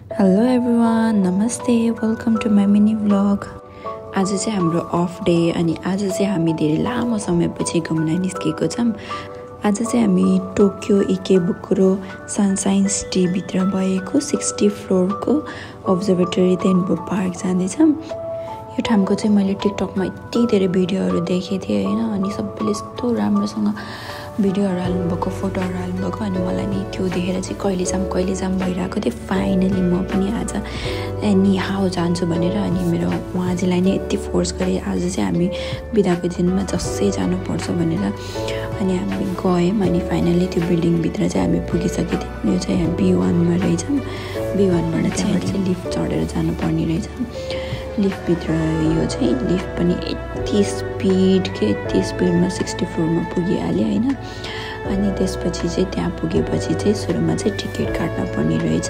Hello everyone, नमस्ते, welcome to my mini vlog. आज चाहिँ हाम्रो अफ डे अनि आज चाहिँ हामी धेरै लामो समयपछि घुम्न निस्केको छौँ। आज चाहिँ हामी टोकियो इकेबुकुरो सनसाइन सिटीभित्र भएको 60 फ्लोरको अब्जर्भेटरी तेन्बो पार्क जाँदैछौँ। यो ठाउँको चाहिँ मैले टिकटकमा यति धेरै भिडियोहरू देखेको थिएँ होइन, अनि सबैले यस्तो राम्रोसँग भिडियोहरू हाल्नुभएको, फोटोहरू हाल्नुभएको, अनि मलाई नि त्यो देखेर चाहिँ कहिले जाम भइरहेको थियो। फाइनली म पनि आज नि हाउ जान्छु भनेर अनि मेरो उहाँजीलाई नै यति फोर्स गरेँ आज चाहिँ हामी बिदाको दिनमा जसै जानुपर्छ भनेर अनि हामी गयौँ। अनि फाइनली त्यो बिल्डिङभित्र चाहिँ हामी पुगिसकेको थियौँ। यो चाहिँ B1मा रहेछौँ। B1बाट चाहिँ लिफ्ट चढेर जानुपर्ने रहेछ। लिफ्टभित्र यो चाहिँ लिफ्ट पनि यति स्पिडमा 60 फ्लोरमा पुगिहाल्यो होइन। अनि त्यसपछि चाहिँ त्यहाँ पुगेपछि चाहिँ सुरुमा चाहिँ टिकट काट्न पर्ने रहेछ।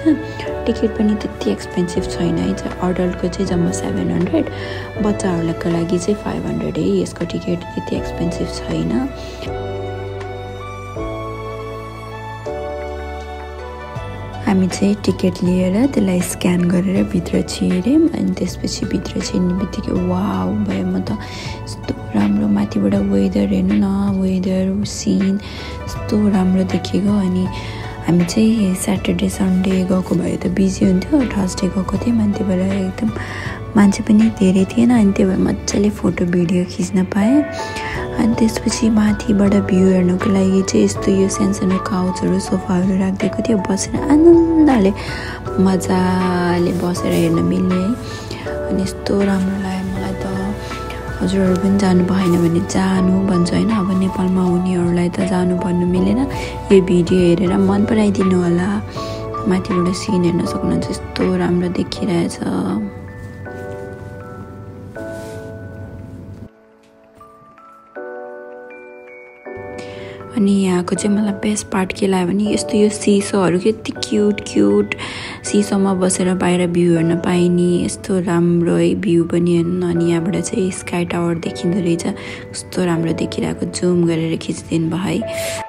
टिकट पनि त्यति एक्सपेन्सिभ छैन है, अडल्टको चाहिँ जम्मा 700, बच्चाहरूको लागि चाहिँ 500 है। यसको टिकट त्यति एक्सपेन्सिभ छैन। हामी चाहिँ टिकट लिएर त्यसलाई स्क्यान गरेर भित्र छिर्यौँ। अनि त्यसपछि भित्र छिर्ने बित्तिकै वाउ भयो। म त यस्तो राम्रो माथिबाट वेदर हेर्नु न, वेदर सिन यस्तो राम्रो देखेको। अनि हामी चाहिँ स्याटरडे सन्डे गएको भए त बिजी हुन्थ्यो, थर्सडे गएको थियौँ अनि त्यही भएर एकदम मान्छे पनि धेरै थिएन। अनि त्यही भएर मजाले फोटो भिडियो खिच्न पाएँ। अनि त्यसपछि माथिबाट भ्यू हेर्नुको लागि चाहिँ यस्तो यो सानो काउचहरू सोफाहरू राखिदिएको थियो, बसेर आनन्दले मजाले बसेर हेर्न मिल्ने है। अनि यस्तो राम्रो लाग्यो मलाई त। हजुरहरू पनि जानु भएन भने जानु भन्छ होइन। अब नेपालमा हुनेहरूलाई त जानु भन्नु मिलेन। यो भिडियो हेरेर मन पराइदिनु होला। माथिबाट सिन हेर्न सक्नुहुन्छ, यस्तो राम्रो देखिरहेछ। अनि यहाँको चाहिँ मलाई बेस्ट पार्ट के लाग्यो भने यस्तो यो सिसोहरू के यति क्युट सिसोमा बसेर बाहिर भ्यू हेर्न पाइने यस्तो राम्रो है भ्यू पनि हेर्नु। अनि यहाँबाट चाहिँ स्काई टावर देखिँदो रहेछ, कस्तो राम्रो देखिरहेको, जुम गरेर खिचिदिनु भयो है।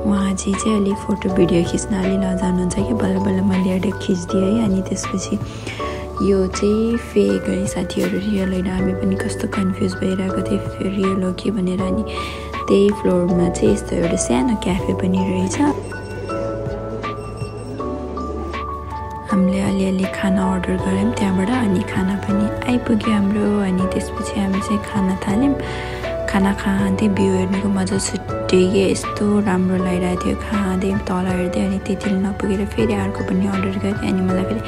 उहाँजी चाहिँ अलिक फोटो भिडियो खिच्न अलि लजाउनुहुन्छ कि बल्ल मैले एउटा खिचिदिएँ है। अनि त्यसपछि यो चाहिँ फेक है साथीहरू, रियल होइन। हामी पनि कस्तो कन्फ्युज भइरहेको थियो रियल हो कि भनेर। अनि त्यही फ्लोरमा चाहिँ यस्तो एउटा सानो क्याफे पनि रहेछ। हामीले अलिअलि खाना अर्डर गऱ्यौँ त्यहाँबाट, अनि खाना पनि आइपुग्यो हाम्रो। अनि त्यसपछि हामी चाहिँ खाना थाल्यौँ। खाना खाँदै भ्यू हेर्नुको मजा छुट्टै के, यस्तो राम्रो लागिरहेको थियो खाँदै तल हेर्दै। अनि त्यति नपुगेर फेरि अर्को पनि अर्डर गरेँ। अनि मलाई फेरि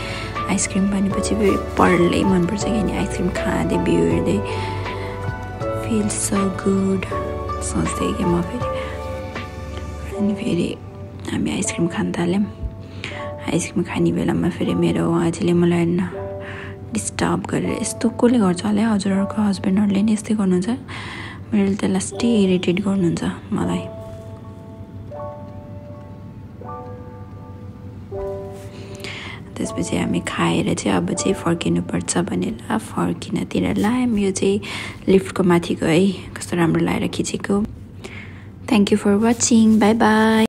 आइसक्रिम भनेपछि फेरि पढ्दै मनपर्छ कि, अनि आइसक्रिम खाँदै भ्यू हेर्दै फिल सो गुड सोच्दै कि म फेरि। अनि फेरि हामी आइसक्रिम खान थाल्यौँ। आइसक्रिम खाने बेलामा फेरि मेरो उहाँजीले मलाई डिस्टर्ब गरेर यस्तो कसले गर्छ होला है, हजुरहरूको हस्बेन्डहरूले नि यस्तै गर्नुहुन्छ। मेरो त लास्टै इरिटेट गर्नुहुन्छ मलाई। त्यसपछि हामी खाएर चाहिँ अब चाहिँ फर्किनुपर्छ भनेर फर्किनतिर लाग्यौँ। यो चाहिँ लिफ्टको माथिको है, कस्तो राम्रो लागेर खिचेको। Thank you for watching, bye by.